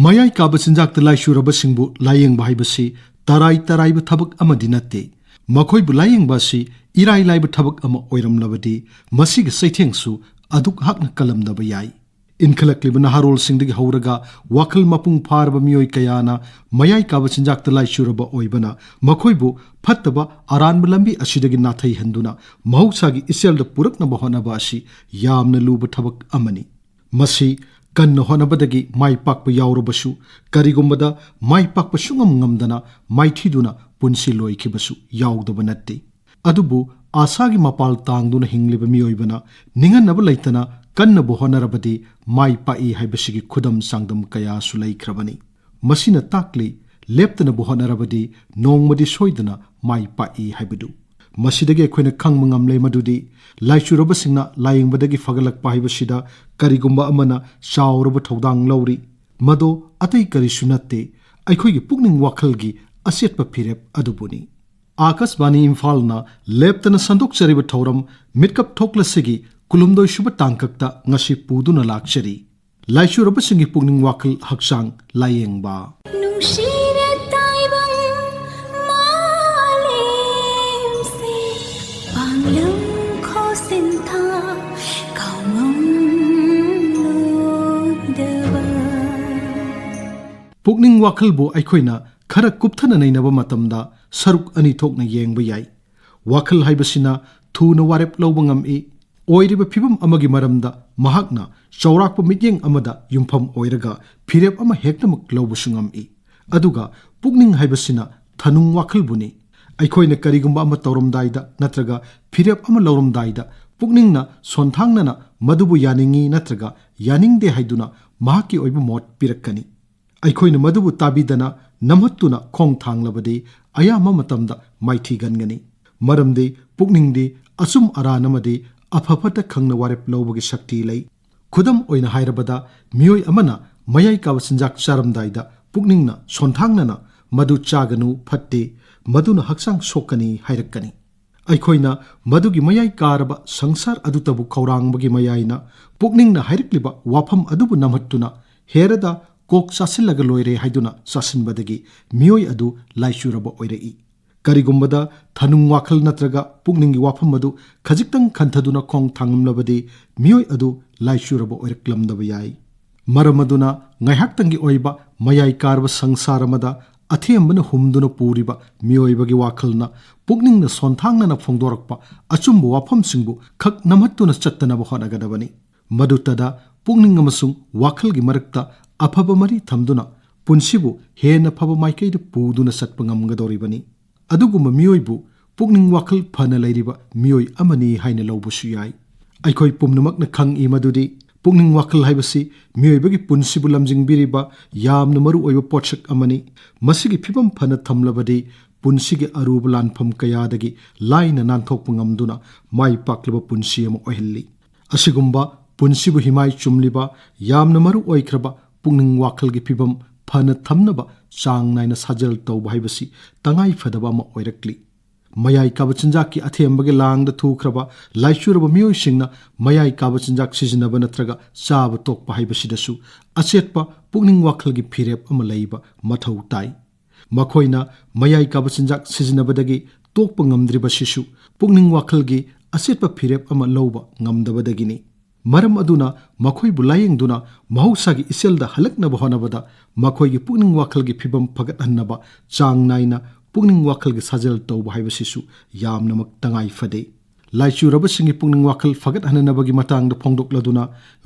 mayai kabasinjak ta Laichurabasingbu Layengba haibasi tarai bu thabak amadi natte makhoi bu Layengba si irai bu thabak ama oiramlabadi masig saithengsu aduk hakna kalamdaba yai inkhalakliba naharol singdagi hauraga wakhal mapung pharba mioi kayana mayai kabasinjak ta Laichuraba oibana makhoibu phattaba aranba lambi asidagi nathai handuna mahausagi iselda purakna bahonaba asi yamna luba thabak amani masi kanna honabadagi mai pakpa yaurabasu karigumbada mai pakpa sungam ngamdana mai thiduna punsi loikibasu yaudaba natte adubu asagi mapal tangduna hingliba miyoibana ninganaba laitana kanna bu honarabadi mai pai haibasigi khudam sangdam kaya sulaikrabani masina takli leptana bu honarabadi nongmadi soidana mai pai haibadu masidagi akhoi khangma ngamle madudi Laichurabasingna Layengbadagi fagalakpa haibasida karigumba amana chauraba thodang lauri mado atai karisu natte aikhoigi pukning wakhalgi asetpa phirep adubuni Akasbani Imphal leptana sandokchariba thauram Mitkap Thoklasi kulumdoi suba tangkakta ngasi puduna lakchari Laichurabasingi pukning wakhal Hakchang Layengba Pukning wakhal bu aikhoina khara kupthana nainaba matamda saruk ani thokna yengba yai wakhal haibasina thuna warep lawba ngami oiriba phibam amagi maramda mahakna chaurakpa mityeng amada yumpham oiraga phirep ama heknamak lawba sungami aduga pukning haibasina thanung wakhal buni aikhoina karigumba ama tawramdaida natraga phirep ama lawramdaida pukningna sonthangnana madubu yaningi natraga yaningde haiduna mahaki oiba mot pirakkani aikhoina madubu tabidana namhattuna khong thanglabadi ayama matamda maithi gangani maramde pukningdi asum aranamadi afafata khangna warep lawbagi shakti lei khudam oina hairabada miyoi amana mayai kawasinjak charamdaida pukningna sonthangnana madu chaganu phatte maduna hakchang sokani hairakani aikhoina madugi mayai karaba sangsar adutabu khaurangbagi mayaina pukningna hairikliba wafam adubu namhattuna herada kok sasillaga loire haiduna sasinbadagi miyoi adu Laichuraba oirei karigumbada thanung wakhal natraga pukningi wafam adu khajiktang khanthaduna khong thangamlabadi miyoi adu Laichuraba oiraklamdaba yai maramaduna ngaihaktangi oiba mayai karba sangsaramada athembana humduna puriba miyoibagi wakhalna pukningna sonthangnana phongdorakpa achumbu wafamsingbu khak namhattuna chattanaba honagadabani madutada pukning amasung wakhalgi marakta afaba mari thamduna punsibu hena phaba maikaida puduna satpa ngamgadoribani aduguma miyoibu pukning wakhal phana lairiba miyoi amani haina lawbusu yai aikhoi pumnamakna khangi madudi pukning wakhal haibasi miyoibagi punsibu lamjingbiriba yamna maru oiba potsak amani masigi phibam phana thamlabadi punsigi aruba lanpham kayadagi laina nanthokpa ngamduna mai paklaba punsi ama oihilli asigumba punsibu himai chumliba yamna maru oikraba pukning wakhalgi phibam phana thamnaba chang naina sajal tawba haibasi tangai phadaba ama oirakli mayai kabachinjaki athembagi langda thukraba Laichuraba miyoi singna mayai kabachinjak sizinaba natraga chaba tokpa haibasidasu achetpa pukning wakhalgi phirep ama leiba mathau tai makhoina mayai kabachinjak sizinabadagi tokpa ngamdriba sisu pukning wakhalgi achetpa phirep ama lawba ngamdabadagini maram aduna makhoi bu layengduna mahausagi iselda halaknaba honabada makhoigi pukning wakhalgi phibam phagat hannaba chang naina pukning wakhalgi sajal tawba haibasisu yamnamak tangai fade Laichurabasingi pukning wakhal phagat hananabagi matangda phongdokladuna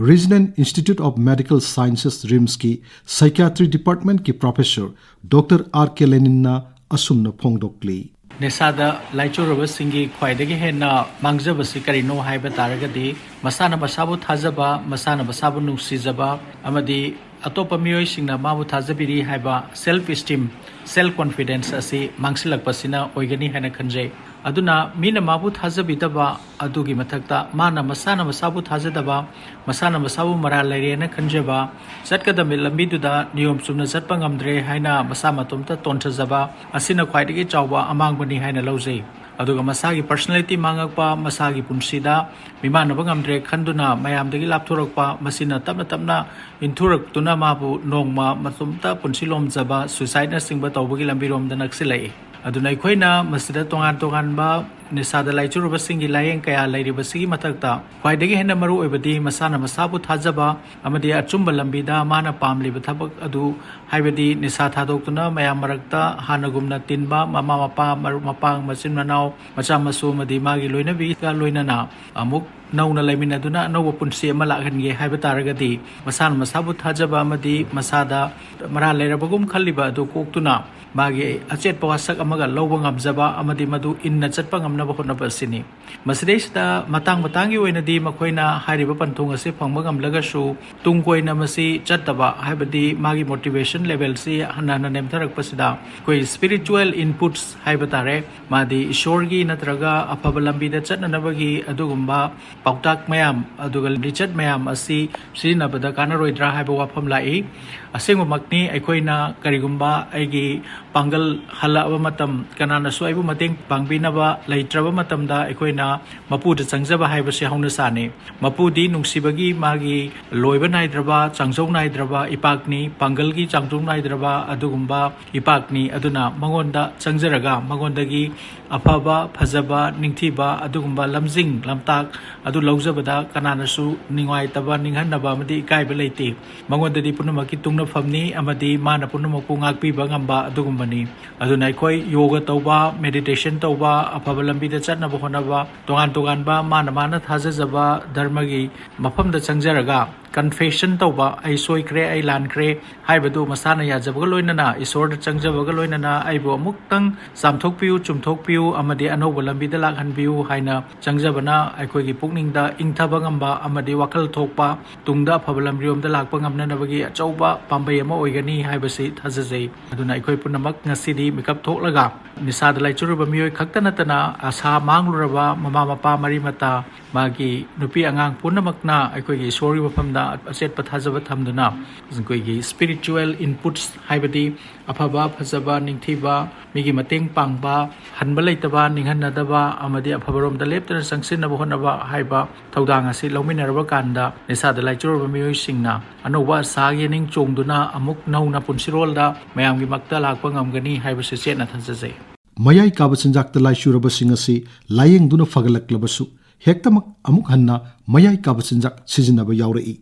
Regional Institute of Medical Sciences RIMS ki Psychiatry Department ki Professor Dr. R.K. Leninna asumna phongdokli Nesada Laichurabasingi Kwaidagi Hena Mangzabasi Karino Haiba Taragadi, Masana Basabu Tazaba, Masana Basabu Nusizaba, Amadi Atopa Mio Singna Mabu Tazabiri Haiba, self esteem, self confidence Asi, Mangsilak Pasina, Oigani Hena Kanje. Aduna Mina Mabu Tazabitaba, Adugi Matakta, Mana Masana Basabu Tazadaba, Masana Basabu Maralariana Kanjaba, Zatka Milambiduda, Nium Sumna Zatpangamdre, Haina, Masama Tumta Tontazaba, Asina Kwaidagi Jawa, among Bani Haina Loze. Aduga Masagi personality Mangakpa, Masagi Punsida, Mimana Bangamdre, Kanduna, Mayam de Lapturokpa, Masina Tamna, Inturak Tuna Mabu, Nongma, Matumta, Punsilom Zaba, Suicide Nursing Batobugi Lambirom the Naxilay. Adunay Koina, Masida Tongan ba, Nisada Laichurabasingi Layeng Kaya Lairibasigi Matakta, Kwaidagi Henamaru Ebadi, Masana Masabu Tazaba, Amadi Achumba Lambida, Mana Pamli Batabak Adu, Haibadi, Nisata Doktuna, Mayamarakta, Hanagumna Tinba, Mama Mapa, Marumapang, Masinmanao, Machamasu, Madi Magi Luina Vika Luinana, Amuk. Nauna Lamina Duna, no Punsi Malakan Habitaragadi, Masan Masabu Tajaba Madi, Masada, Mara Lerabagum Kaliba, do Koktuna, Magi, Achet Pawasak Amaga, Lowang Abzaba, Amadi Madu in Nachapangam Nabahonabasini. Masdesta, Matang Matangi in a di Makoina, Haribapantunga Sipangam Lagashu, Tungkoina Masi, Chataba, Habadi, Magi motivation level, see Hanana Nemtarak Pasida, Koi spiritual inputs, Habatare, Madi, Shorgi, Natraga, Apabalambi, the Chatanabagi, Adugumba. Pautak Mayam, Adugal Richard Mayam, Asi, Sina Bada Kanaroidra Haba Wapam Lai, Asingo Makni, Equina, Karigumba, Egi, Pangal Hala Matam, Kanana Suibu Mating, Pangbinaba, Laitrava Matamda, Equina, Mapu the Sangzaba Hibasi Honasani, Mapudi, Nungsibagi, Magi, Loiba Naidraba, Changzong Naidraba, Ipakni, Pangalgi, Changzong Naidraba, Adugumba, Ipakni, Aduna, Mangonda, Changzaraga, Magondagi, Apaba, Pazaba, Ningtiba, Adugumba, Lamzing, Lamtak, Adu Lozabada, Kananasu, Ningwai Taba, Ninghanaba, Madi, Kai Belati, Mangonda di Punamaki Tungna Famni, Amadi, Mana Punamakungak Bangamba, Adugumbani, Adunaikoi, Yoga Toba, Meditation Toba, Apabalambi the Chatnabahonaba, Toganba, Mana Hazazaba, Dharmagi, Mapam the Changzaraga. Confession Toba, I soy cre, I land cre, Hibadu Masana Yazabagaloinana, Isor Changjabagaloinana, Ibo Muktang, Sam Tokpiu, Chum Tokpiu, Amadi Anobalambi the Lakan View, Haina, Changjabana, Ikogi Pukning the Ingtabangamba, Amadi Wakhal Tokpa, Tungda Pabalambrium the Lakpangam Nanavagi, Choba, Pambayama Oigani, Hibasi, Hazaze, Aduna Ikoipunamak, Nasidi, Mitkap Thoklasi, Nisada Laichurabami, Kaktanatana, Asa Mangluraba, Mama Pa Marimata, Magi, Nupi Angang Punamakna, Ikogi, sorry Wapamda. Achet Pathazabatamduna, Zgoigi, spiritual inputs, Haibadi, Apaba, Pazaba, Ningtiba, Migi Mating Pangba, Hanbalaitaba, Ninghanadaba, Amadi Apabarom, the Lepter, Sansinabahonaba, Haiba, Taudangasi, Lominarabakanda, Nisa the Laichurabami Singna, Anova Sagi Ning Chongduna, Amuk Nauna Punsirolda, Mayamgi Makta Lakpangamgani, Haibasi Nathanse. Mayai Kabasanjak the Laichurabasingasi, Layeng Duna Fagalak Labasu, Hektamak Amuk Hanna, Mayai Kabasanjak, Sizinaba Yauri.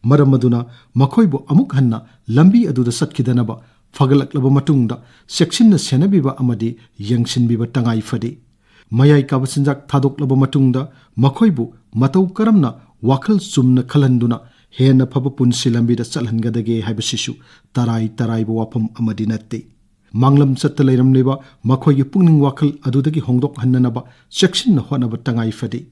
Maramaduna, Makoibo Amuk Hanna, Lambi Adu the Satkidanaba, Fagalak Labamatunda, Section the Senabiba Amadi, Yangshin Biba Tangai Fadi. Mayai Kabasanjak Tadok Labamatunda, Makoibu, Matau Karamna, Wakhal Sumna Kalanduna, Hena Papapun Silambi the Salhangadage Habasishu, Tarai Wapam Amadinati. Manglam Satalayram Neba, Makoi Pukning Wakhal Adudagi Hongdok Hananaba, Section Honaba Tangai Fadi.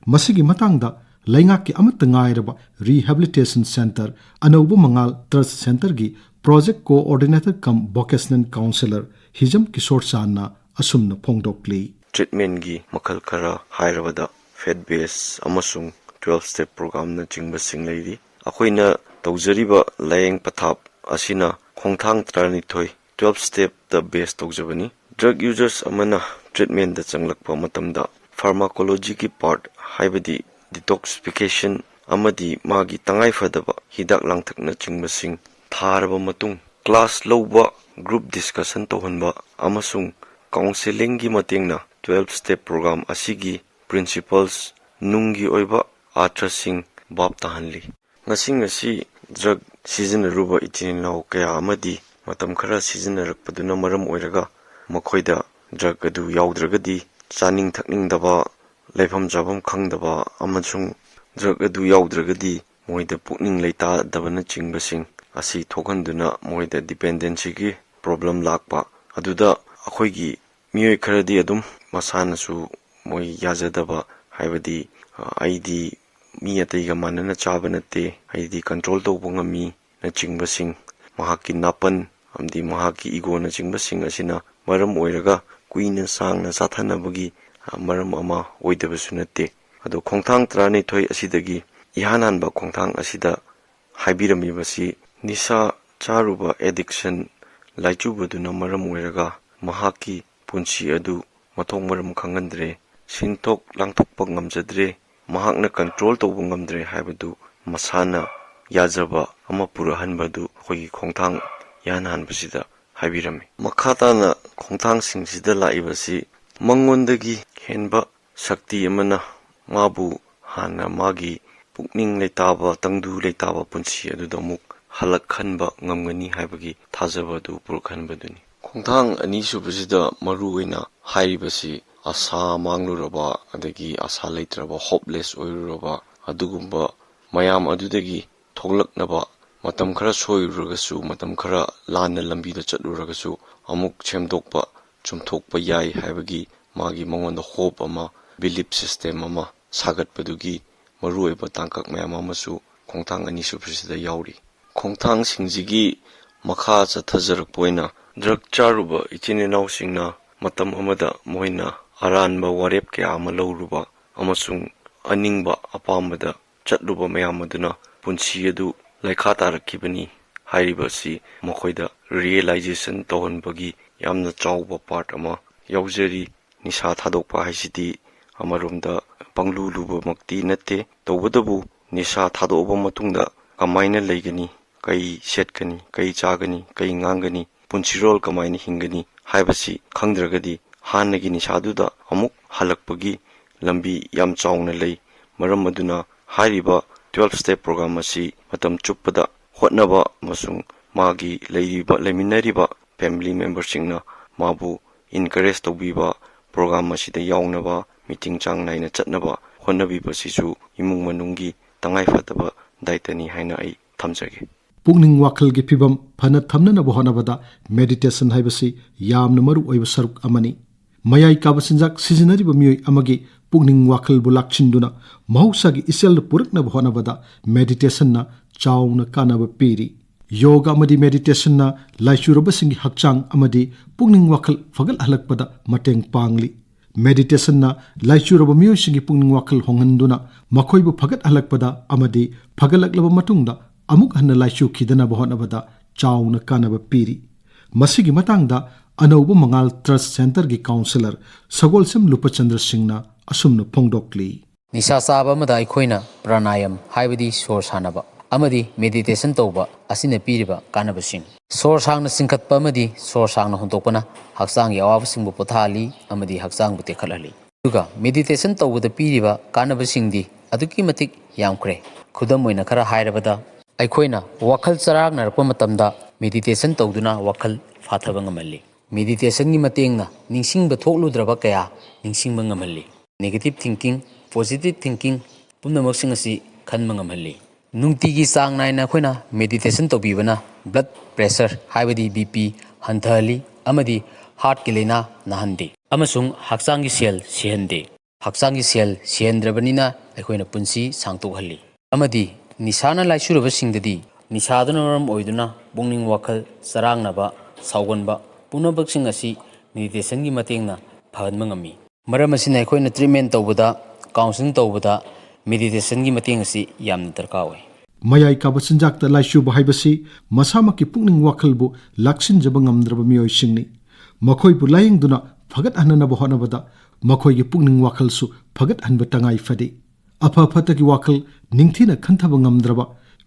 Masigi Matangda, Laingaki Amatangairaba Rehabilitation Center, Anobu Mangal Trust Center gi Project Coordinator cum Vocational Counselor, Hijam Kishore Sana, Asumna Pongdokli. Treatment gi Makhal Kara Hairabada, Fed Base, Amasung, 12-step program na Jingba Sing Lady. Akoina Tauzariba Layeng Patap, Asina, Kongtang Tranitoy, 12-step the base Tauzabani. Drug users Amana, treatment the Changlakpa Matamda, pharmacology ki part, Haibadi. Detoxification amadi magi tangai fadaba hidak langthak na chingmasing tharaba matung class lowba group discussion tohanba amasung counseling gi matingna 12-step program asigi principles nungi oiba atrasing bab tahanli ngasi drug season ruba itininaw kaya amadi matam khara season rakpaduna maram oiraga makhoida drug adu yauddragadi chaning thakning daba Leifam Jabam Kangdaba, Amasung, Drug adu Yaudragadi, Moida Pukning Laita, Davana Chingbasing, Asi Tokanduna, Moida dependency problem lakpa, Aduda, ꯑꯩꯈꯣꯏꯒꯤ ꯃꯤꯑꯣꯏ ꯈꯔꯗꯤ ꯑꯗꯨꯝ ꯃꯁꯥꯅꯁꯨ ꯃꯣꯏ ꯌꯥꯖꯗꯕ ꯍꯥꯏꯕꯗꯤ ꯑꯩꯗꯤ ꯃꯤ ꯑꯇꯩꯒ ꯃꯥꯟꯅꯅ ꯆꯥꯕ ꯅꯠꯇꯦ ꯑꯩꯗꯤ ꯀꯟꯇ꯭ꯔꯣꯜ ꯇꯧꯕ ꯉꯝꯃꯤ ꯅꯆꯤꯡꯕꯁꯤꯡ ꯃꯍꯥꯛꯀꯤ ꯅꯥꯄꯟ ꯑꯃꯗꯤ ꯃꯍꯥꯛꯀꯤ ꯏꯒꯣꯅꯆꯤꯡꯕꯁꯤꯡ ꯑꯁꯤꯅ ꯃꯔꯝ ꯑꯣꯏꯔꯒ ꯀꯨꯏꯅ ꯁꯥꯡꯅ ꯆꯥꯊꯅꯕꯒꯤ ꯃꯔꯝ ꯑꯃ ꯑꯣꯏꯗꯕꯁꯨ ꯅꯠꯇꯦ ꯑꯗꯣ ꯈꯣꯡꯊꯥꯡ 12 ꯑꯁꯤꯗꯒꯤ ꯏꯍꯥꯟ ꯍꯥꯟꯕ ꯈꯣꯡꯊꯥꯡ ꯑꯁꯤꯗ ꯍꯥꯏꯕꯤꯔꯝꯃꯤꯕꯁꯤ ꯅꯤꯁꯥ ꯆꯥꯔꯨꯕ ꯑꯦꯗꯤꯛꯁꯟ ꯂꯥꯏꯆꯨꯕꯗꯨꯅ ꯃꯔꯝ ꯑꯣꯏꯔꯒ ꯃꯍꯥꯛꯀꯤ ꯄꯨꯟꯁꯤ ꯑꯗꯨ ꯃꯊꯣꯡ ꯃꯔꯝ ꯈꯪꯍꯟꯗ꯭ꯔꯦ ꯁꯤꯟꯊꯣꯛ ꯂꯥꯡꯊꯣꯛꯄ ꯉꯝꯖꯗ꯭ꯔꯦ ꯃꯍꯥꯛꯅ ꯀꯟꯇ꯭ꯔꯣꯜ ꯇꯧꯕ ꯉꯝꯗ꯭ꯔꯦ ꯍꯥꯏꯕꯗꯨ ꯃꯁꯥꯅ ꯌꯥꯖꯕ ꯑꯃ ꯄꯨꯔꯛꯍꯟꯕꯗꯨ ꯑꯩꯈꯣꯏꯒꯤ ꯈꯣꯡꯊꯥꯡ ꯏꯍꯥꯟ ꯍꯥꯟꯕꯁꯤꯗ ꯍꯥꯏꯕꯤꯔꯝꯃꯤ ꯃꯈꯥ ꯇꯥꯅ ꯈꯣꯡꯊꯥꯡꯁꯤꯡꯁꯤꯗ ꯂꯥꯛꯏꯕꯁꯤ ꯃꯉꯣꯟꯗꯒꯤ ꯍꯦꯟꯕ ꯁꯛꯇꯤ ꯑꯃꯅ ꯃꯥꯕꯨ ꯍꯥꯟꯅ ꯃꯥꯒꯤ ꯄꯨꯛꯅꯤꯡ ꯂꯩꯇꯥꯕ ꯇꯪꯗꯨ ꯂꯩꯇꯥꯕ ꯄꯨꯟꯁꯤ ꯑꯗꯨꯗ ꯑꯃꯨꯛ ꯍꯜꯂꯛꯍꯟꯕ ꯉꯝꯒꯅꯤ ꯍꯥꯏꯕꯒꯤ ꯊꯥꯖꯕ ꯑꯗꯨ ꯄꯨꯔꯛꯍꯟꯕꯗꯨꯅꯤ ꯈꯣꯡꯊꯥꯡ ꯑꯅꯤꯁꯨꯕꯁꯤꯗ ꯃꯔꯨꯑꯣꯏꯅ ꯍꯥꯏꯔꯤꯕꯁꯤ ꯑꯁꯥ ꯃꯥꯡꯂꯨꯔꯕ ꯑꯗꯒꯤ ꯑꯁꯥ ꯂꯩꯇ꯭ꯔꯕ ꯍꯣꯞꯂꯦꯁ ꯑꯣꯏꯔꯨꯔꯕ ꯑꯗꯨꯒꯨꯝꯕ ꯃꯌꯥꯝ ꯑꯗꯨꯗꯒꯤ ꯊꯣꯛꯂꯛꯅꯕ ꯃꯇꯝ ꯈꯔ ꯁꯣꯏꯔꯨꯔꯒꯁꯨ ꯃꯇꯝ ꯈꯔ ꯂꯥꯟꯅ ꯂꯝꯕꯤꯗ ꯆꯠꯂꯨꯔꯒꯁꯨ ꯑꯃꯨꯛ ꯁꯦꯝꯗꯣꯛꯄ ꯆꯨꯝꯊꯣꯛꯄ ꯌꯥꯏ ꯍꯥꯏꯕꯒꯤ ꯃꯥꯒꯤ ꯃꯉꯣꯟꯗ ꯍꯣꯞ ꯑꯃ ꯕꯤꯂꯤꯞ ꯁꯤꯁꯇꯦꯝ ꯑꯃ ꯁꯥꯒꯠꯄꯗꯨꯒꯤ ꯃꯔꯨꯑꯣꯏꯕ ꯇꯥꯡꯀꯛ ꯃꯌꯥꯝ ꯑꯃꯁꯨ ꯈꯣꯡꯊꯥꯡ ꯑꯅꯤꯁꯨꯕꯁꯤꯗ ꯌꯥꯎꯔꯤ ꯈꯣꯡꯊꯥꯡꯁꯤꯡꯁꯤꯒꯤ ꯃꯈꯥ ꯆꯠꯊꯖꯔꯛꯄ ꯑꯣꯏꯅ ꯗ꯭ꯔꯒ ꯆꯥꯔꯨꯕ ꯏꯆꯤꯟ ꯏꯅꯥꯎꯁꯤꯡꯅ ꯃꯇꯝ ꯑꯃꯗ ꯃꯣꯏꯅ ꯑꯔꯥꯟꯕ ꯋꯥꯔꯦꯞ ꯀꯌꯥ ꯑꯃ ꯂꯧꯔꯨꯕ ꯑꯃꯁꯨꯡ ꯑꯅꯤꯡꯕ ꯑꯄꯥꯝꯕꯗ ꯆꯠꯂꯨꯕ ꯃꯌꯥꯝ ꯑꯗꯨꯅ ꯄꯨꯟꯁꯤ ꯑꯗꯨ ꯂꯩꯈꯥ ꯇꯥꯔꯛꯈꯤꯕꯅꯤ ꯍꯥꯏꯔꯤꯕꯁꯤ ꯃꯈꯣꯏꯗ ꯔꯤꯌꯦꯂꯥꯏꯖꯦꯁꯟ ꯇꯧꯍꯟꯕꯒꯤ ꯌꯥꯝꯅ ꯆꯥꯎꯕ ꯄꯥꯔꯠ ꯑꯃ ꯌꯥꯎꯖꯔꯤ ꯅꯤꯁꯥ ꯊꯥꯗꯣꯛꯄ ꯍꯥꯏꯁꯤꯗꯤ ꯑꯃꯔꯣꯝꯗ ꯄꯪꯂꯨ ꯂꯨꯕꯃꯛꯇꯤ ꯅꯠꯇꯦ ꯇꯧꯕꯇꯕꯨ ꯅꯤꯁꯥ ꯊꯥꯗꯣꯛꯑꯕ ꯃꯇꯨꯡꯗ ꯀꯃꯥꯏꯅ ꯂꯩꯒꯅꯤ ꯀꯩ ꯁꯦꯠꯀꯅꯤ ꯀꯩ ꯆꯥꯒꯅꯤ ꯀꯩ ꯉꯥꯡꯒꯅꯤ ꯄꯨꯟꯁꯤꯔꯣꯜ ꯀꯃꯥꯏꯅ ꯍꯤꯡꯒꯅꯤ ꯍꯥꯏꯕꯁꯤ ꯈꯪꯗ꯭ꯔꯒꯗꯤ ꯍꯥꯟꯅꯒꯤ ꯅꯤꯁꯥꯗꯨꯗ ꯑꯃꯨꯛ ꯍꯜꯂꯛꯄꯒꯤ ꯂꯝꯕꯤ ꯌꯥꯝ ꯆꯥꯎꯅ ꯂꯩ ꯃꯔꯝ ꯑꯗꯨꯅ ꯍꯥꯏꯔꯤꯕ 12 ꯁ꯭ꯇꯦꯞ ꯄ꯭ꯔꯣꯒ꯭ꯔꯥꯝ ꯑꯁꯤ ꯃꯇꯝ ꯆꯨꯞꯄꯗ ꯍꯣꯠꯅꯕ ꯑꯃꯁꯨꯡ ꯃꯥꯒꯤ ꯂꯩꯃꯤꯟꯅꯔꯤꯕ ꯐꯦꯃꯤꯂꯤ ꯃꯦꯝꯕꯔꯁꯤꯡꯅ ꯃꯥꯕꯨ इनकरेज तौबीबा प्रोग्राम असिदा यावनबा मीटिंग चांग नाइना चटनबा होनबीबसिसु इमुंग मनुंगी तंगाई फतबा दायित्वनी हाइना आई थमजगे पुक्निंग वाखल की फिबम फन थमननब होनबदा मेडिटेशन हाइबसी यामन मरु ओइब सरुक अमनी मयाई काबसिंजाक सिजनरिब मियोय अमगी पुक्निंग वाखल बु लाक्सिंदुना महौसागी इसेल पुरकनब होनबदा मेडिटेशन ना चाउना कानब पीरी योगा अमदी मेडिटेशन ना लाइचुरबसिंगी हक्चांग अमदी पुक्निंग वाखल फगल हलकपदा मटेंग पांगली मेडिटेशन ना लाइचुरब मियोयसिंगी पुक्निंग वाखल होंगंदुना मखोइबु फगत हलकपदा अमदी फगलकलब मतुंगदा अमुक हन्न लाइचु खिदनब होनबदा चाउना कानब पीरी मसिगी मतांगदा अनौब मंगाल ट्रस्ट सेंटर की काउंसिलर सगोलसम लुपचंद्र सिंहना असुमन फोंगडोकली निशा चाबा मदा अखोइना प्राणायाम हाइबदी सोर सानबा अमदी मेडिटेशन तौबा असिना पीरिबा कानबसिंग सोर सांगना सिंखतपा अमदी सोर सांगना होंतोकपना हक्चांग यावाबसिंगबु पोथाली अमदी हक्चांग बु तेखलहली दुगा मेडिटेशन तौबदा पीरिबा कानबसिंगदी अदुकी मतिक यामख्रे खुदम ओइना खरा हाइरबदा अखोइना वखल चरागनरपा मतमदा मेडिटेशन तौदुना वखल फाथबा ngमल्ली मेडिटेशन की मतेंगना निंगसिंगबा थोकलुद्रबा कया निंगसिंगबा ngमल्ली नेगेटिव थिंकिंग पॉजिटिव थिंकिंग पुनमक्सिंग असि खनबा ngमल्ली नुंगतिगी चांग नाइना अखोइना मेडिटेशन तौबीबना ब्लड प्रेशर हाइबदी बीपी हंथहली अमदी हार्ट की लेना नहंदे अमसुंग हक्चांगी सेल सिहंदे हक्चांगी सेल सिहंद्रबनिना अखोइना पुंसी सांगतोहल्ली अमदी निशाना लाइचुरबसिंगददी निशादुना मरम ओइदुना पुक्निंग वाखल चरांगनबा सावगनबा पुनबक्सिंग असि मेडिटेशन की मतेंगना फहनबा ngमि मरम असिना अखोइना ट्रीटमेंट तौबदा काउंसलिंग तौबदा मेडिटेशन की मतेंग असि यामना दरकार ओइ मयाई काबसिंजाकता लाइचुब हाइबसी मसामकी पुक्निंग वाखलबु लाक्सिनजब ngमद्रब मियोयसिंगनी मखोइबु लायेंगदुना फगत हननब होनबदा मखोइगी पुक्निंग वाखलसु फगत हनब तंगाई फदे अफा फतकी वाखल निंगथिना खंथब ngमद्रब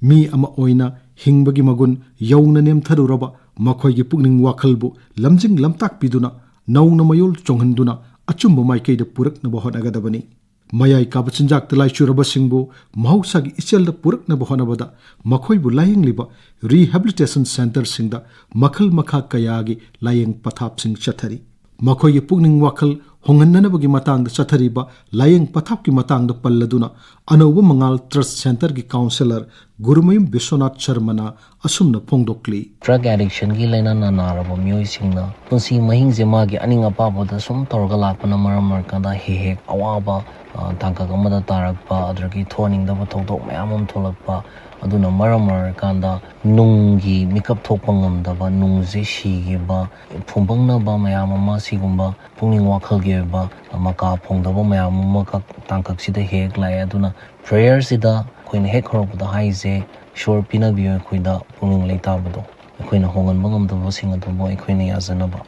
मी अमा ओइना हिंगबगी मगुन यौना नेमथरुरबा मखोइगी पुक्निंग वाखलबु लमजिंग लमताक पिदुना नौना मयोल चोंहनदुना अचुंब माइकैद पुरकनब होनगदबनी मयाई काबचिंजाक लाइचुरबसिंगबु महौसागी इचेलद पुरकनब होनबदा मखोइबु लायेंगलिबा रिहेबिलिटेशन सेंटर सिंगदा मखल मखा कयागी लायेंग पथापसिंग चथरी मखोइगी पुक्निंग वाखल hongananabagi matangda chathariba layeng pathapki matangda palladuna anova mangal trust center gi counselor Gurumayum Biswanath Sharmana asumna phongdokli drug addiction gi laina na narabo myoi singna punsi mahing jema gi aninga paboda sum torga lakpana maramar kada he awaba tangka gamada tarakpa adragi thoning da thodok mayamam tholakpa aduna maramar kanda nungi mikap thokpangam da ba nungje shigi ba phumbangna ba mayamama sigumba pungning wakhal ge ba maka phongda ba mayamama ka tangkak sida hek lai aduna prayer sida koina hek horobda haize shor pina bi koida pungning leita bado koina hongan bangam da ba singa da boy koina yazana ba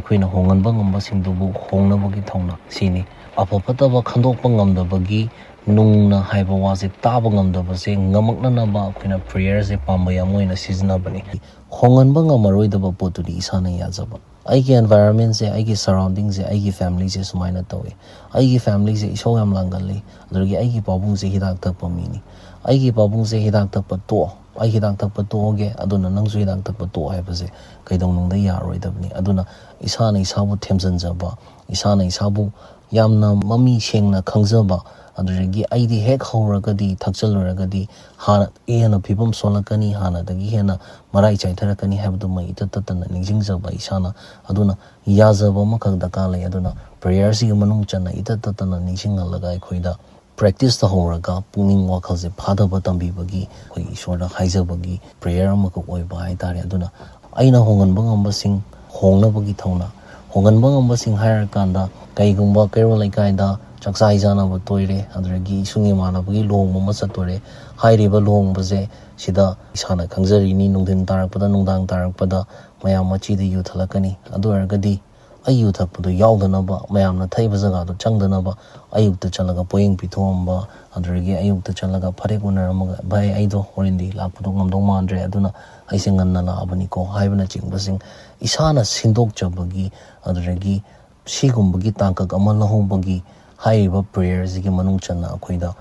koina hongan bangam ba sing du bu hongna ba gi thongna sini apapata ba khandok pangam da bagi nungna haiba wase taba ngamda ba se ngamakna na ba koina prayer se pamba ya moina sizna bani hongan ba ngamaroi da ba poturi isana ya jaba aigi environment se aigi surrounding se aigi family se sumaina tawe aigi family se iso yam langali adragi aigi babung se hidak tak pamini aigi babung se hidak tak pato ai hidak tak pato ge aduna nangsu hidak tak pato haiba se kaidong nung da yaroi da bani aduna isana isabu themjan jaba isana isabu yamna mami shengna khangzaba adragi aidi hek horagadi thakchaluragadi hana ena phibam solakani hana dagi hena marai chaitharakani habdu mai itatana ningjingjaba isana aduna yazaba makak dakalai aduna prayer si manung chana itatana ningsinghalaga khoida practice ta horaga pungning wakhal se phada batambi bagi khoi ishora haijabagi prayer amaka oiba haitare aduna aina hongan bangamba sing hongna bagi thauna hongan bangamba sing hire kanda kaigumba kairo laikai chaksai jana ba toire adragi sungi mana bagi long ma satore hairi ba long ba je sida isana khangjari ni nungdin tarakpada nungdang tarakpada mayam machi de yu thalakani adu argadi ayu thakpadu yaudana ba mayamna thaiba jaga do changdana ba ayukta chalaga poing pithomba adragi ayukta chalaga phare gunar amaga bai aido horindi lakpadu ngamdong mandre aduna aisenganna la abani ko haibana chingbasing isana sindok chabagi adragi sigumbagi tangkak amala hombagi haiba prayer zigi manung channa akhoida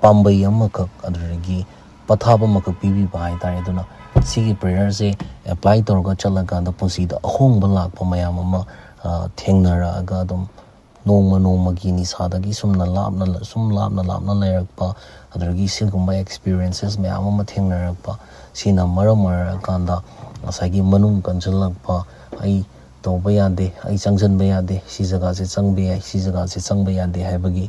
pambai amakak adragi pathaba makak pibi bai tare aduna sigi prayer se apply torga chalaga da punsi da ahongba lakpa mayam ama thengnara aga dum nongma gi ni sadagi sumna labna layrakpa adragi silgumba experiences mayam ama thengnarakpa sina maramar kanda asagi manung kanjalakpa ai toba yade ai changjan ba yade si jaga se changbe ai si jaga se changba yade haibagi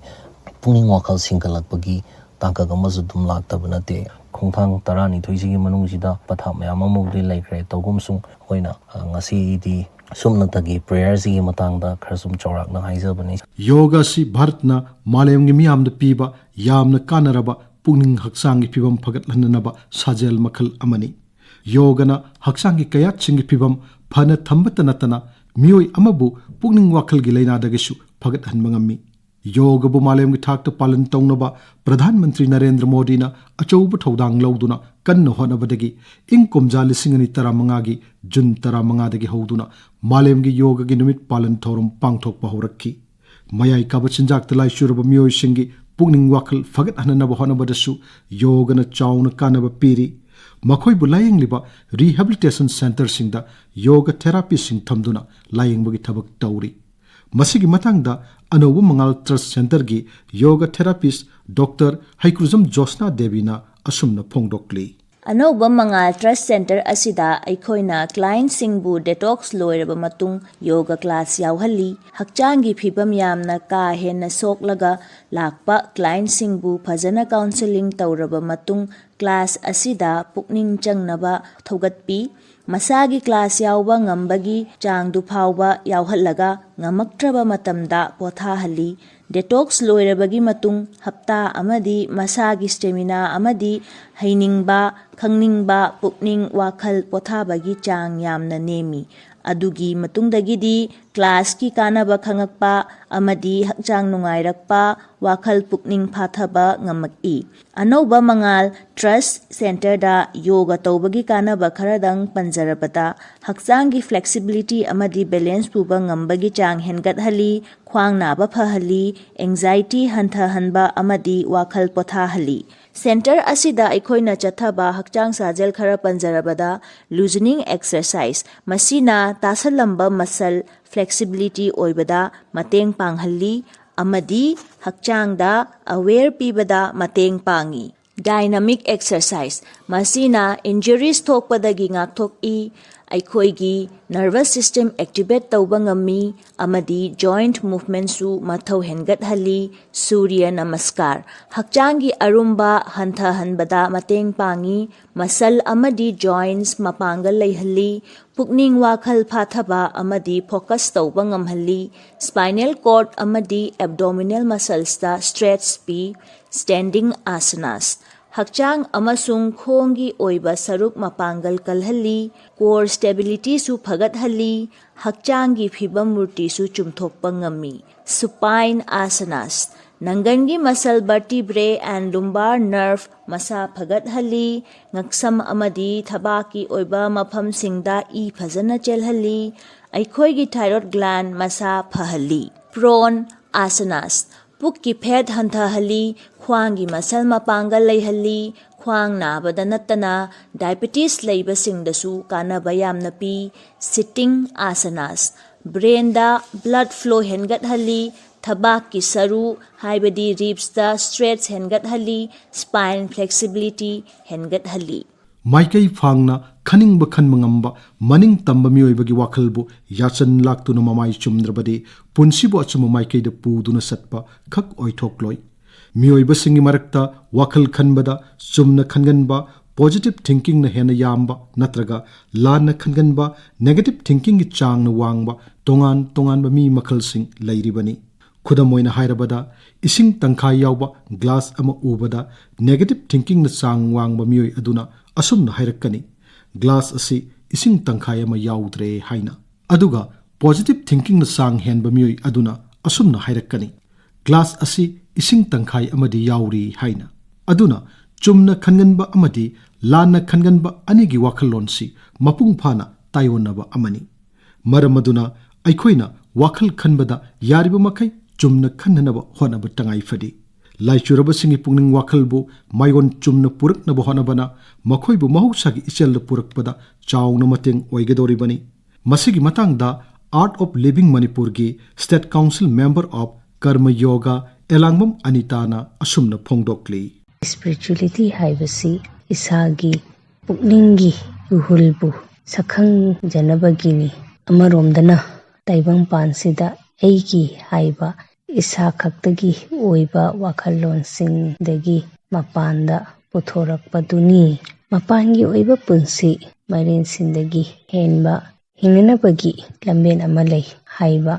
pungning wakhal singkalakpagi tangka gamazu dum lakta banate khongthang tarani thoisigi manung sida patha mayam amugri laikre togum sung hoina ngasi di sumna tagi prayer sigi matangda kharsum chorak na haijabani yoga si bharatna malemgi miyamda piba yamna kanaraba pungning hakchangi pibam phagatlanaba sajel makhal amani yogana hakchangi kayat singi pibam phana thambata natana mioi amabu pukning wakhal gi laina dagisu phagat hanmangami yoga bu malem gi thakta palan tongnaba pradhan mantri Narendra Modi na achoubu thodang lauduna kanna honabadagi ingkomja lisingani taramanga gi jun taramanga dagi hoduna malem gi yoga gi numit palan thorum pangthok pa horakki mayai kabachinjak talai shuraba mioi singi pukning wakhal phagat hananaba honabadasu yoga na chauna kanaba piri makhoi bu layeng liba rehabilitation center singda yoga therapy sing thamduna layeng bagi thabak tauri masigi matangda anobu mangal trust center gi yoga therapist Dr. Haikruzam Josna Devina asumna phongdokli Anoba Mangal Trust Center asida aikoina client singbu detox loiraba matung yoga class yauhalli hakchangi phibam yamna ka henna soklaga lakpa client singbu phajana counseling tawraba matung class asida pukning changnaba thogatpi masagi class yauba ngambagi changdu phawba yauhallaga ngamaktraba matamda pothahalli detox loirabagi matung hapta amadi masagi stamina amadi hainingba khangningba pukning wakhal pothabagi chang yamna nemi adugi matungdagidi class ki kanaba khangakpa amadi hakchang nungairakpa wakhal pukning phathaba ngamaki anoba mangal trust center da yoga tawbagi kanaba kharadang panjarabata hakchang gi flexibility amadi balance puba ngambagi chang hengat hali khwang naba phahali anxiety hantha hanba amadi wakhal potha hali center asida aikoina chathaba hakchang sajel khara panjarabada loosening exercise masina tasalamba muscle flexibility ꯑꯣꯏꯕꯗ ꯃꯇꯦꯡ ꯄꯥꯡꯍꯜꯂꯤ ꯑꯃꯗꯤ ꯍꯛꯆꯥꯡꯗ ꯑꯋꯦꯌꯔ ꯄꯤꯕꯗ ꯃꯇꯦꯡ ꯄꯥꯡꯏ꯫ Dynamic exercise ꯃꯁꯤꯅ ꯏꯟꯖꯨꯔꯤꯁ ꯊꯣꯛꯄꯗꯒꯤ ꯉꯥꯛꯊꯣꯛꯏ, ꯑꯩꯈꯣꯏꯒꯤ ꯅꯔꯚꯁ ꯁꯤꯁꯇꯦꯝ ꯑꯦꯛꯇꯤꯚꯦꯠ ꯇꯧꯕ ꯉꯝꯃꯤ ꯑꯃꯗꯤ ꯖꯣꯏꯟꯠ ꯃꯨꯚꯃꯦꯟꯠꯁꯨ ꯃꯊꯧ ꯍꯦꯟꯒꯠꯍꯜꯂꯤ꯫ ꯁꯨꯔ꯭ꯌ ꯅꯃꯁꯀꯥꯔ ꯍꯛꯆꯥꯡꯒꯤ ꯑꯔꯨꯝꯕ ꯍꯟꯊꯍꯟꯕꯗ ꯃꯇꯦꯡ ꯄꯥꯡꯏ, ꯃꯁꯜ ꯑꯃꯗꯤ ꯖꯣꯏꯟꯠꯁ ꯃꯄꯥꯡꯒꯜ ꯂꯩꯍꯜꯂꯤ, ꯄꯨꯛꯅꯤꯡ ꯋꯥꯈꯜ ꯐꯥꯊꯕ ꯑꯃꯗꯤ ꯐꯣꯀꯁ ꯇꯧꯕ ꯉꯝꯍꯜꯂꯤ, ꯁ꯭ꯄꯥꯏꯅꯦꯜ ꯀꯣꯔꯗ ꯑꯃꯗꯤ ꯑꯦꯕꯗꯣꯃꯤꯅꯦꯜ ꯃꯁꯜꯁꯇ ꯁ꯭ꯇꯔꯦꯠꯆ ꯄꯤ꯫ ꯁ꯭ꯇꯦꯟꯗꯤꯡ ꯑꯥꯁꯥꯅꯥꯁ ꯍꯛꯆꯥꯡ ꯑꯃꯁꯨꯡ ꯈꯣꯡꯒꯤ ꯑꯣꯏꯕ ꯁꯔꯨꯛ ꯃꯄꯥꯡꯒꯜ ꯀꯜꯍꯜꯂꯤ, ꯀꯣꯔ ꯁ꯭ꯇꯦꯕꯤꯂꯤꯇꯤꯁꯨ ꯐꯒꯠꯍꯜꯂꯤ, ꯍꯛꯆꯥꯡꯒꯤ ꯐꯤꯕꯝ ꯃꯨꯔꯇꯤꯁꯨ ꯆꯨꯝꯊꯣꯛꯄ ꯉꯝꯃꯤ꯫ ꯁꯨꯄꯥꯏꯟ ꯑꯥꯁꯥꯅꯥꯁ ꯅꯪꯒꯟꯒꯤ ꯃꯁꯜ ꯚꯔꯇꯤꯕ꯭ꯔꯦ ꯑꯦꯟ ꯂꯨꯝꯕꯥꯔ ꯅꯔꯚ ꯃꯁꯥ ꯐꯒꯠꯍꯜꯂꯤ, ꯉꯛꯁꯝ ꯑꯃꯗꯤ ꯊꯕꯥꯛꯀꯤ ꯑꯣꯏꯕ ꯃꯐꯝꯁꯤꯡꯗ ꯏ ꯐꯖꯅ ꯆꯦꯜꯍꯜꯂꯤ, ꯑꯩꯈꯣꯏꯒꯤ ꯊꯥꯏꯔꯣꯏꯗ ꯒ꯭ꯂꯦꯟꯗ ꯃꯁꯥ ꯐꯍꯜꯂꯤ꯫ ꯄ꯭ꯔꯣꯟ ꯑꯥꯁꯥꯅꯥꯁ ꯄꯨꯛꯀꯤ ꯐꯦꯠ ꯍꯟꯊꯍꯜꯂꯤ, ꯈ꯭ꯋꯥꯡꯒꯤ ꯃꯁꯜ ꯃꯄꯥꯡꯒꯜ ꯂꯩꯍꯜꯂꯤ, ꯈ꯭ꯋꯥꯡ ꯅꯥꯕꯗ ꯅꯠꯇꯅ ꯗꯥꯏꯕꯦꯇꯤꯁ ꯂꯩꯕꯁꯤꯡꯗꯁꯨ ꯀꯥꯟꯅꯕ ꯌꯥꯝꯅ ꯄꯤ꯫ ꯁꯤꯇꯤꯡ ꯑꯥꯁꯥꯅꯥꯁ ꯕ꯭ꯔꯦꯟꯗ ꯕ꯭ꯂꯗ ꯐ꯭ꯂꯣ ꯍꯦꯟꯒꯠꯍꯜꯂꯤ, ꯊꯕꯥꯛꯀꯤ ꯁꯔꯨ ꯍꯥꯏꯕꯗꯤ ꯔꯤꯞꯁꯇ ꯁ꯭ꯇꯔꯦꯠꯆ ꯍꯦꯟꯒꯠꯍꯜꯂꯤ, ꯁ꯭ꯄꯥꯏꯟ ꯐ꯭ꯂꯦꯛꯁꯤꯕꯤꯂꯤꯇꯤ ꯍꯦꯟꯒꯠꯍꯜꯂꯤ꯫ ꯃꯥꯏꯀꯩ ꯐꯥꯡꯅ ꯈꯟꯅꯤꯡꯕ ꯈꯟꯕ ꯉꯝꯕ ꯃꯅꯤꯡ ꯇꯝꯕ ꯃꯤꯑꯣꯏꯕꯒꯤ ꯋꯥꯈꯜꯕꯨ ꯌꯥꯆꯟ ꯂꯥꯛꯇꯨꯅ ꯃꯃꯥꯏ ꯆꯨꯝꯗ꯭ꯔꯕꯗꯤ ꯄꯨꯟꯁꯤꯕꯨ ꯑꯆꯨꯝꯕ ꯃꯥꯏꯀꯩꯗ ꯄꯨꯗꯨꯅ ꯆꯠꯄ ꯈꯛ ꯑꯣꯏꯊꯣꯛꯂꯣꯏ꯫ ꯃꯤꯑꯣꯏꯕꯁꯤꯡꯒꯤ ꯃꯔꯛꯇ ꯋꯥꯈꯜ ꯈꯟꯕꯗ ꯆꯨꯝꯅ ꯈꯟꯒꯟꯕ ꯄꯣꯖꯤꯇꯤꯚ ꯊꯤꯡꯀꯤꯡꯅ ꯍꯦꯟꯅ ꯌꯥꯝꯕ ꯅꯠꯇ꯭ꯔꯒ ꯂꯥꯟꯅ ꯈꯟꯒꯟꯕ ꯅꯦꯒꯦꯇꯤꯚ ꯊꯤꯡꯀꯤꯡꯒꯤ ꯆꯥꯡꯅ ꯋꯥꯡꯕ ꯇꯣꯉꯥꯟ ꯇꯣꯉꯥꯟꯕ ꯃꯤ ꯃꯈꯜꯁꯤꯡ ꯂꯩꯔꯤꯕꯅꯤ꯫ ꯈꯨꯗꯝ ꯑꯣꯏꯅ ꯍꯥꯏꯔꯕꯗ ꯏꯁꯤꯡ ꯇꯪꯈꯥꯏ ꯌꯥꯎꯕ ꯒ꯭ꯂꯥꯁ ꯑꯃ ꯎꯕꯗ ꯅꯦꯒꯦꯇꯤꯚ ꯊꯤꯡꯀꯤꯡꯅ ꯆꯥꯡ ꯋꯥꯡꯕ ꯃꯤꯑꯣꯏ ꯑꯗꯨꯅ ꯑꯁꯨꯝꯅ ꯍꯥꯏꯔꯛꯀꯅꯤ, ꯒ꯭ꯂꯥꯁ ꯑꯁꯤ ꯏꯁꯤꯡ ꯇꯪꯈꯥꯏ ꯑꯃ ꯌꯥꯎꯗ꯭ꯔꯦ ꯍꯥꯏꯅ꯫ ꯑꯗꯨꯒ ꯄꯣꯖꯤꯇꯤꯚ ꯊꯤꯡꯀꯤꯡꯅ ꯆꯥꯡ ꯍꯦꯟꯕ ꯃꯤꯑꯣꯏ ꯑꯗꯨꯅ ꯑꯁꯨꯝꯅ ꯍꯥꯏꯔꯛꯀꯅꯤ, ꯒ꯭ꯂꯥꯁ ꯑꯁꯤ ꯏꯁꯤꯡ ꯇꯪꯈꯥꯏ ꯑꯃꯗꯤ ꯌꯥꯎꯔꯤ ꯍꯥꯏꯅ꯫ ꯑꯗꯨꯅ ꯆꯨꯝꯅ ꯈꯟꯒꯟꯕ ꯑꯃꯗꯤ ꯂꯥꯟꯅ ꯈꯟꯒꯟꯕ ꯑꯅꯤꯒꯤ ꯋꯥꯈꯜꯂꯣꯟꯁꯤ ꯃꯄꯨꯡ ꯐꯥꯅ ꯇꯥꯏꯑꯣꯟꯅꯕ ꯑꯃꯅꯤ꯫ ꯃꯔꯝ ꯑꯗꯨꯅ ꯑꯩꯈꯣꯏꯅ ꯋꯥꯈꯜ ꯈꯟꯕꯗ ꯌꯥꯔꯤꯕ ꯃꯈꯩ ꯆꯨꯝꯅ ꯈꯟꯅꯅꯕ ꯍꯣꯠꯅꯕ ꯇꯉꯥꯏ ꯐꯗꯦ꯫ ꯂꯥꯏꯆꯨꯔꯕꯁꯤꯡꯒꯤ ꯄꯨꯛꯅꯤꯡ ꯋꯥꯈꯜꯕꯨ ꯃꯥꯏꯌꯣꯟ ꯆꯨꯝꯅ ꯄꯨꯔꯛꯅꯕ ꯍꯣꯠꯅꯕꯅ ꯃꯈꯣꯏꯕꯨ ꯃꯍꯧꯁꯥꯒꯤ ꯏꯆꯦꯜꯗ ꯄꯨꯔꯛꯄꯗ ꯆꯥꯎꯅ ꯃꯇꯦꯡ ꯑꯣꯏꯒꯗꯧꯔꯤꯕꯅꯤ꯫ ꯃꯁꯤꯒꯤ ꯃꯇꯥꯡꯗ ꯑꯥꯔꯠ ꯑꯣꯐ ꯂꯤꯚꯤꯡ ꯃꯅꯤꯄꯨꯔꯒꯤ ꯁ꯭ꯇꯦꯠ ꯀꯥꯎꯟꯁꯤꯜ ꯃꯦꯝꯕꯔ ꯑꯣꯐ ꯀꯔꯃ ꯌꯣꯒꯥ ꯂꯥꯡꯕꯝ ꯑꯅꯤꯇꯥꯅ ꯑꯁꯨꯝꯅ ꯐꯣꯡꯗꯣꯛꯂꯤ꯫ ꯁ꯭ꯄꯤꯔꯤꯆꯨꯋꯦꯂꯤꯇꯤ ꯍꯥꯏꯕꯁꯤ ꯏꯁꯥꯒꯤ ꯄꯨꯛꯅꯤꯡꯒꯤ ꯏꯍꯨꯜꯕꯨ ꯁꯛꯈꯪꯖꯅꯕꯒꯤꯅꯤ꯫ ꯑꯃꯔꯣꯝꯗꯅ ꯇꯥꯏꯕꯪꯄꯥꯟꯁꯤꯗ ꯑꯩꯒꯤ ꯍꯥꯏꯕ ꯏꯁꯥ ꯈꯛꯇꯒꯤ ꯑꯣꯏꯕ ꯋꯥꯈꯜꯂꯣꯟꯁꯤꯡꯗꯒꯤ ꯃꯄꯥꯟꯗ ꯄꯨꯊꯣꯔꯛꯄꯗꯨꯅꯤ꯫ ꯃꯄꯥꯟꯒꯤ ꯑꯣꯏꯕ ꯄꯨꯟꯁꯤ ꯃꯩꯔꯦꯟꯁꯤꯟꯗꯒꯤ ꯍꯦꯟꯕ ꯍꯤꯡꯅꯅꯕꯒꯤ ꯂꯝꯕꯦꯟ ꯑꯃ ꯂꯩ ꯍꯥꯏꯕ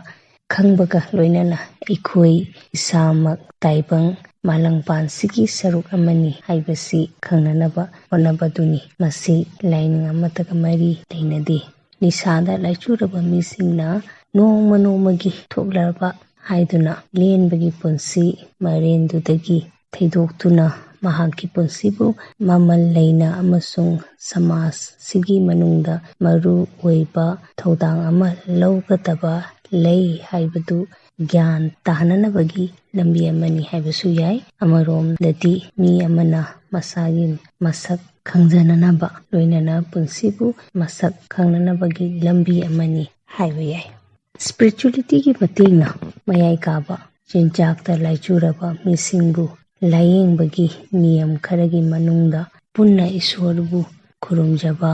ꯈꯪꯕꯒ ꯂꯣꯏꯅꯅ ꯑꯩꯈꯣꯏ ꯏꯁꯥꯃꯛ ꯇꯥꯏꯕꯪ ꯃꯥꯂꯪꯄꯥꯟꯁꯤꯒꯤ ꯁꯔꯨꯛ ꯑꯃꯅꯤ ꯍꯥꯏꯕꯁꯤ ꯈꯪꯅꯅꯕ ꯍꯣꯠꯅꯕꯗꯨꯅꯤ꯫ ꯃꯁꯤ ꯂꯥꯏꯅꯤꯡ ꯑꯃꯠꯇꯒ ꯃꯔꯤ ꯂꯩꯅꯗꯦ꯫ ꯅꯤꯁꯥꯗ ꯂꯥꯏꯆꯨꯔꯕ ꯃꯤꯁꯤꯡꯅ ꯅꯣꯡꯃ ꯅꯣꯡꯃꯒꯤ ꯊꯣꯛꯂꯕ ꯍꯥꯏꯗꯨꯅ ꯂꯦꯟꯕꯒꯤ ꯄꯨꯟꯁꯤ ꯃꯔꯦꯟꯗꯨꯗꯒꯤ ꯊꯩꯗꯣꯛꯇꯨꯅ ꯃꯍꯥꯛꯀꯤ ꯄꯨꯟꯁꯤꯕꯨ ꯃꯃꯜ ꯂꯩꯅ ꯑꯃꯁꯨꯡ ꯁꯃꯥꯖꯁꯤꯒꯤ ꯃꯅꯨꯡꯗ ꯃꯔꯨ ꯑꯣꯏꯕ ꯊꯧꯗꯥꯡ ꯑꯃ ꯂꯧꯒꯗꯕ ꯂꯩ ꯍꯥꯏꯕꯗꯨ ꯒ꯭ꯌꯥꯟ ꯇꯥꯍꯟꯅꯕꯒꯤ ꯂꯝꯕꯤ ꯑꯃꯅꯤ ꯍꯥꯏꯕꯁꯨ ꯌꯥꯏ꯫ ꯑꯃꯔꯣꯝꯗꯗꯤ ꯃꯤ ꯑꯃꯅ ꯃꯁꯥꯒꯤ ꯃꯁꯛ ꯈꯪꯖꯅꯅꯕ ꯂꯣꯏꯅꯅ ꯄꯨꯟꯁꯤꯕꯨ ꯃꯁꯛ ꯈꯪꯅꯅꯕꯒꯤ ꯂꯝꯕꯤ ꯑꯃꯅꯤ ꯍꯥꯏꯕ ꯌꯥꯏ꯫ ꯁ꯭ꯄꯤꯔꯤꯆꯨꯋꯦꯂꯤꯇꯤꯒꯤ ꯃꯇꯦꯡꯅ ꯃꯌꯥꯏ ꯀꯥꯕ ꯆꯤꯟꯖꯥꯛꯇ ꯂꯥꯏꯆꯨꯔꯕ ꯃꯤꯁꯤꯡꯕꯨ ꯂꯥꯏꯌꯦꯡꯕꯒꯤ ꯅꯤꯌꯝ ꯈꯔꯒꯤ ꯃꯅꯨꯡꯗ ꯄꯨꯟꯅ ꯏꯁꯣꯔꯕꯨ ꯈꯨꯔꯨꯝꯖꯕ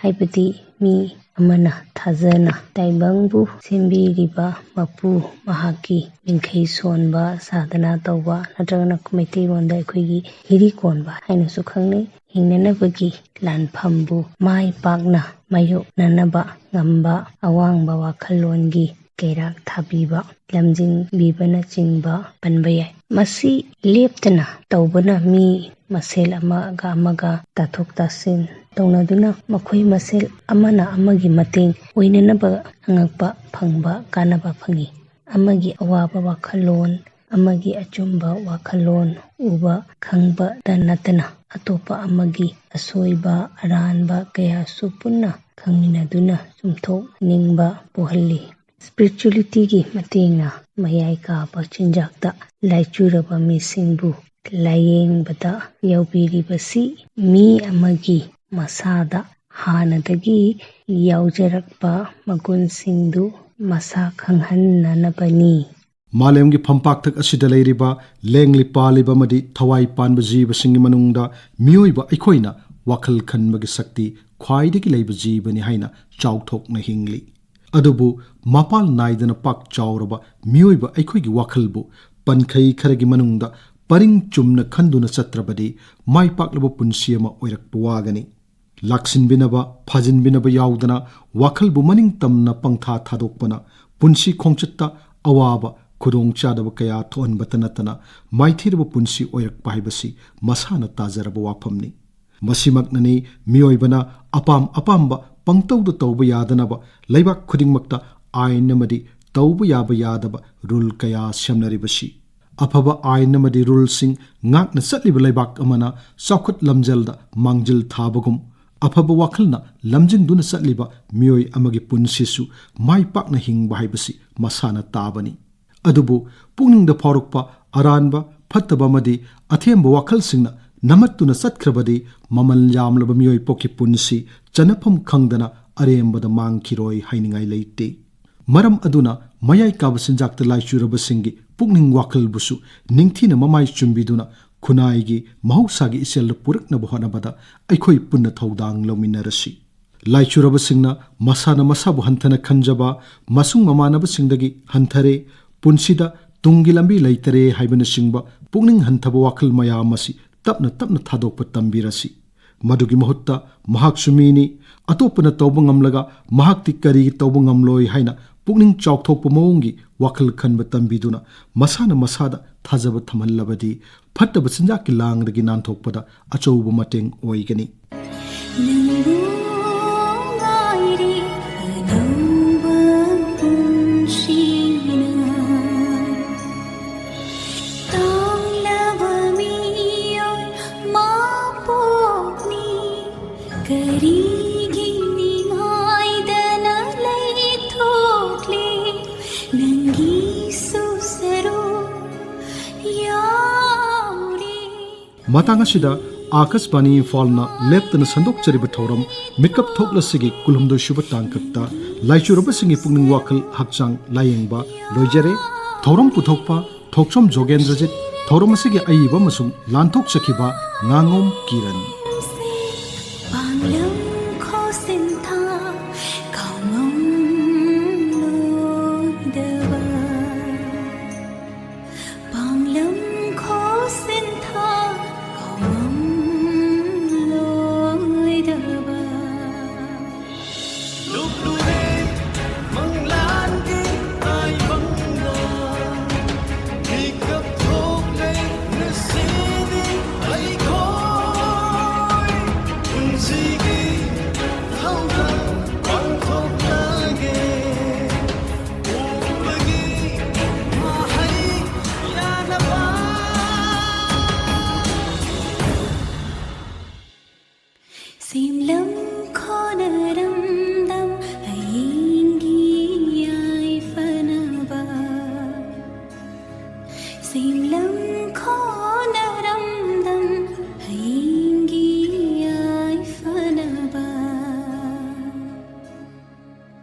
ꯍꯥꯏꯕꯗꯤ ꯃꯤ ꯑꯃꯅ ꯊꯥꯖꯅ ꯇꯥꯏꯕꯪꯕꯨ ꯁꯦꯝꯕꯤꯔꯤꯕ ꯃꯄꯨ ꯃꯍꯥꯛꯀꯤ ꯃꯤꯡꯈꯩ ꯁꯣꯟꯕ ꯁꯥꯙꯅꯥ ꯇꯧꯕ ꯅꯠꯇ꯭ꯔꯒꯅ ꯃꯩꯇꯩꯂꯣꯟꯗ ꯑꯩꯈꯣꯏꯒꯤ ꯍꯤꯔꯤ ꯀꯣꯟꯕ ꯍꯥꯏꯅꯁꯨ ꯈꯪꯅꯩ꯫ ꯍꯤꯡꯅꯅꯕꯒꯤ ꯂꯥꯟꯐꯝꯕꯨ ꯃꯥꯏ ꯄꯥꯛꯅ ꯃꯥꯌꯣꯛꯅꯅꯕ ꯉꯝꯕ ꯑꯋꯥꯡꯕ ꯋꯥꯈꯜꯂꯣꯟꯒꯤ ꯀꯩꯔꯥꯛ ꯊꯥꯕꯤꯕ ꯂꯝꯖꯤꯡꯕꯤꯕꯅꯆꯤꯡꯕ ꯄꯟꯕ ꯌꯥꯏ꯫ ꯃꯁꯤ ꯂꯦꯞꯇꯅ ꯇꯧꯕꯅ ꯃꯤ ꯃꯁꯦꯜ ꯑꯃꯒ ꯑꯃꯒ ꯇꯥꯊꯣꯛ ꯇꯥꯁꯤꯟ ꯇꯧꯅꯗꯨꯅ ꯃꯈꯣꯏ ꯃꯁꯦꯜ ꯑꯃꯅ ꯑꯃꯒꯤ ꯃꯇꯦꯡ ꯑꯣꯏꯅꯅꯕ ꯑꯉꯛꯄ ꯐꯪꯕ ꯀꯥꯟꯅꯕ ꯐꯪꯏ꯫ ꯑꯃꯒꯤ ꯑꯋꯥꯕ ꯋꯥꯈꯜꯂꯣꯟ, ꯑꯃꯒꯤ ꯑꯆꯨꯝꯕ ꯋꯥꯈꯜꯂꯣꯟ ꯎꯕ ꯈꯪꯕꯇ ꯅꯠꯇꯅ ꯑꯇꯣꯞꯄ ꯑꯃꯒꯤ ꯑꯁꯣꯏꯕ ꯑꯔꯥꯟꯕ ꯀꯌꯥꯁꯨ ꯄꯨꯟꯅ ꯈꯪꯃꯤꯟꯅꯗꯨꯅ ꯆꯨꯝꯊꯣꯛꯅꯤꯡꯕ ꯄꯣꯛꯍꯜꯂꯤ꯫ ꯁ꯭ꯄꯤꯔꯤꯆꯨꯋꯦꯂꯤꯇꯤꯒꯤ ꯃꯇꯦꯡꯅ ꯃꯌꯥꯏ ꯀꯥꯕ ꯆꯤꯟꯖꯥꯛꯇ ꯂꯥꯏꯆꯨꯔꯕ ꯃꯤꯁꯤꯡꯕꯨ ꯂꯥꯏꯌꯦꯡꯕꯗ ꯌꯥꯎꯕꯤꯔꯤꯕꯁꯤ ꯃꯤ ꯑꯃꯒꯤ ꯃꯁꯥꯗ ꯍꯥꯟꯅꯗꯒꯤ ꯌꯥꯎꯖꯔꯛꯄ ꯃꯒꯨꯟꯁꯤꯡꯗꯨ ꯃꯁꯥ ꯈꯪꯍꯟꯅꯅꯕꯅꯤ꯫ ꯃꯥꯂꯦꯝꯒꯤ ꯐꯝꯄꯥꯛꯊꯛ ꯑꯁꯤꯗ ꯂꯩꯔꯤꯕ ꯂꯦꯡꯂꯤ ꯄꯥꯜꯂꯤꯕ ꯑꯃꯗꯤ ꯊꯋꯥꯏ ꯄꯥꯟꯕ ꯖꯤꯕꯁꯤꯡꯒꯤ ꯃꯅꯨꯡꯗ ꯃꯤꯑꯣꯏꯕ ꯑꯩꯈꯣꯏꯅ ꯋꯥꯈꯜ ꯈꯟꯕꯒꯤ ꯁꯛꯇꯤ ꯈ꯭ꯋꯥꯏꯗꯒꯤ ꯂꯩꯕ ꯖꯤꯕꯅꯤ ꯍꯥꯏꯅ ꯆꯥꯎꯊꯣꯛꯅ ꯍꯤꯡꯂꯤ꯫ ꯑꯗꯨꯕꯨ ꯃꯄꯥꯜ ꯅꯥꯏꯗꯅ ꯄꯥꯛ ꯆꯥꯎꯔꯕ ꯃꯤꯑꯣꯏꯕ ꯑꯩꯈꯣꯏꯒꯤ ꯋꯥꯈꯜꯕꯨ ꯄꯟꯈꯩ ꯈꯔꯒꯤ ꯃꯅꯨꯡꯗ ꯄꯔꯤꯡ ꯆꯨꯝꯅ ꯈꯟꯗꯨꯅ ꯆꯠꯇ꯭ꯔꯕꯗꯤ ꯃꯥꯏ ꯄꯥꯛꯂꯕ ꯄꯨꯟꯁꯤ ꯑꯃ ꯑꯣꯏꯔꯛꯄ ꯋꯥꯒꯅꯤ꯫ ꯂꯥꯛꯁꯤꯟꯕꯤꯅꯕ ꯐꯥꯖꯤꯟꯕꯤꯅꯕ ꯌꯥꯎꯗꯅ ꯋꯥꯈꯜꯕꯨ ꯃꯅꯤꯡ ꯇꯝꯅ ꯄꯪꯊꯥ ꯊꯥꯗꯣꯛꯄꯅ ꯄꯨꯟꯁꯤ ꯈꯣꯡꯆꯠꯇ ꯑꯋꯥꯕ ꯈꯨꯗꯣꯡꯆꯥꯗꯕ ꯀꯌꯥ ꯊꯣꯛꯍꯟꯕꯇ ꯅꯠꯇꯅ ꯃꯥꯏꯊꯤꯔꯕ ꯄꯨꯟꯁꯤ ꯑꯣꯏꯔꯛꯄ ꯍꯥꯏꯕꯁꯤ ꯃꯁꯥꯅ ꯇꯥꯖꯔꯕ ꯋꯥꯐꯝꯅꯤ꯫ ꯃꯁꯤꯃꯛꯅꯅꯤ ꯃꯤꯑꯣꯏꯕꯅ ꯑꯄꯥꯝ ꯑꯄꯥꯝꯕ ꯄꯪꯇꯧꯗ ꯇꯧꯕ ꯌꯥꯗꯅꯕ ꯂꯩꯕꯥꯛ ꯈꯨꯗꯤꯡꯃꯛꯇ ꯑꯥꯏꯟ ꯑꯃꯗꯤ ꯇꯧꯕ ꯌꯥꯕ ꯌꯥꯗꯕ ꯔꯨꯜ ꯀꯌꯥ ꯁꯦꯝꯅꯔꯤꯕꯁꯤ꯫ ꯑꯐꯕ ꯑꯥꯏꯟ ꯑꯃꯗꯤ ꯔꯨꯜꯁꯤꯡ ꯉꯥꯛꯅ ꯆꯠꯂꯤꯕ ꯂꯩꯕꯥꯛ ꯑꯃꯅ ꯆꯥꯎꯈꯠ ꯂꯝꯖꯦꯜꯗ ꯃꯥꯡꯖꯤꯜ ꯊꯥꯕꯒꯨꯝ ꯑꯐꯕ ꯋꯥꯈꯜꯅ ꯂꯝꯖꯤꯡꯗꯨꯅ ꯆꯠꯂꯤꯕ ꯃꯤꯑꯣꯏ ꯑꯃꯒꯤ ꯄꯨꯟꯁꯤꯁꯨ ꯃꯥꯏ ꯄꯥꯛꯅ ꯍꯤꯡꯕ ꯍꯥꯏꯕꯁꯤ ꯃꯁꯥꯅ ꯇꯥꯕꯅꯤ꯫ ꯑꯗꯨꯕꯨ ꯄꯨꯛꯅꯤꯡꯗ ꯐꯥꯎꯔꯛꯄ ꯑꯔꯥꯟꯕ ꯐꯠꯇꯕ ꯑꯃꯗꯤ ꯑꯊꯦꯝꯕ ꯋꯥꯈꯜꯁꯤꯡꯅ ꯅꯝꯃꯠꯇꯨꯅ ꯆꯠꯈ꯭ꯔꯕꯗꯤ ꯃꯃꯜ ꯌꯥꯝꯂꯕ ꯃꯤꯑꯣꯏ ꯄꯣꯛꯀꯤ ꯄꯨꯟꯁꯤ ꯆꯟꯅꯐꯝ ꯈꯪꯗꯅ ꯑꯔꯦꯝꯕꯗ ꯃꯥꯡꯈꯤꯔꯣꯏ ꯍꯥꯏꯅꯤꯡꯉꯥꯏ ꯂꯩꯇꯦ꯫ ꯃꯔꯝ ꯑꯗꯨꯅ ꯃꯌꯥꯏ ꯀꯥꯕ ꯆꯤꯟꯖꯥꯛꯇ ꯂꯥꯏꯆꯨꯔꯕꯁꯤꯡꯒꯤ ꯄꯨꯛꯅꯤꯡ ꯋꯥꯈꯜꯕꯨꯁꯨ ꯅꯤꯡꯊꯤꯅ ꯃꯃꯥꯏ ꯆꯨꯝꯕꯤꯗꯨꯅ ꯈꯨꯟꯅꯥꯏꯒꯤ ꯃꯍꯧꯁꯥꯒꯤ ꯏꯆꯦꯜꯗ ꯄꯨꯔꯛꯅꯕ ꯍꯣꯠꯅꯕꯗ ꯑꯩꯈꯣꯏ ꯄꯨꯟꯅ ꯊꯧꯗꯥꯡ ꯂꯧꯃꯤꯟꯅꯔꯁꯤ꯫ ꯂꯥꯏꯆꯨꯔꯕꯁꯤꯡꯅ ꯃꯁꯥꯅ ꯃꯁꯥꯕꯨ ꯍꯟꯊꯅ ꯈꯟꯖꯕ ꯃꯁꯨꯡ ꯃꯃꯥꯟꯅꯕꯁꯤꯡꯗꯒꯤ ꯍꯟꯊꯔꯦ, ꯄꯨꯟꯁꯤꯗ ꯇꯨꯡꯒꯤ ꯂꯝꯕꯤ ꯂꯩꯇꯔꯦ ꯍꯥꯏꯕꯅꯆꯤꯡꯕ ꯄꯨꯛꯅꯤꯡ ꯍꯟꯊꯕ ꯋꯥꯈꯜ ꯃꯌꯥꯝ ꯑꯁꯤ ꯇꯞꯅ ꯇꯞꯅ ꯊꯥꯗꯣꯛꯄ ꯇꯝꯕꯤꯔꯁꯤ꯫ ꯃꯗꯨꯒꯤ ꯃꯍꯨꯠꯇ ꯃꯍꯥꯛꯁꯨ ꯃꯤꯅꯤ, ꯑꯇꯣꯞꯄꯅ ꯇꯧꯕ ꯉꯝꯂꯒ ꯃꯍꯥꯛꯇꯤ ꯀꯔꯤꯒꯤ ꯇꯧꯕ ꯉꯝꯂꯣꯏ ꯍꯥꯏꯅ ꯄꯨꯛꯅꯤꯡ ꯆꯥꯎꯊꯣꯛꯄ ꯃꯑꯣꯡꯒꯤ ꯋꯥꯈꯜ ꯈꯟꯕ ꯇꯝꯕꯤꯗꯨꯅ ꯃꯁꯥꯅ ꯃꯁꯥꯗ ꯊꯥꯖꯕ ꯊꯝꯍꯜꯂꯕꯗꯤ ꯐꯠꯇꯕ ꯆꯤꯟꯖꯥꯛꯀꯤ ꯂꯥꯡꯗꯒꯤ ꯅꯥꯟꯊꯣꯛꯄꯗ ꯑꯆꯧꯕ ꯃꯇꯦꯡ ꯑꯣꯏꯒꯅꯤ꯫ ꯃꯇꯥꯡ ꯑꯁꯤꯗ ꯑꯥꯀꯥꯁꯕꯥꯅꯤ ꯏꯝꯐꯥꯜꯅ ꯂꯦꯞꯇꯅ ꯁꯟꯗꯣꯛꯆꯔꯤꯕ ꯊꯧꯔꯝ ꯃꯤꯠꯀꯞ ꯊꯣꯛꯂꯁꯤꯒꯤ 22 ꯁꯨꯕ ꯇꯥꯡꯀꯛꯇ ꯂꯥꯏꯆꯨꯔꯕꯁꯤꯡꯒꯤ ꯄꯨꯛꯅꯤꯡ ꯋꯥꯈꯜ ꯍꯛꯆꯥꯡ ꯂꯥꯏꯌꯦꯡꯕ ꯂꯣꯏꯖꯔꯦ꯫ ꯊꯧꯔꯝ ꯄꯨꯊꯣꯛꯄ ꯊꯣꯛꯆꯣꯝ ꯖꯣꯒꯦꯟꯗ꯭ꯔꯖꯤꯠ, ꯊꯧꯔꯝ ꯑꯁꯤꯒꯤ ꯑꯏꯕ ꯑꯃꯁꯨꯡ ꯂꯥꯟꯊꯣꯛꯆꯈꯤꯕ ꯉꯥꯡꯉꯣꯝ ꯀꯤꯔꯟ꯫ Seem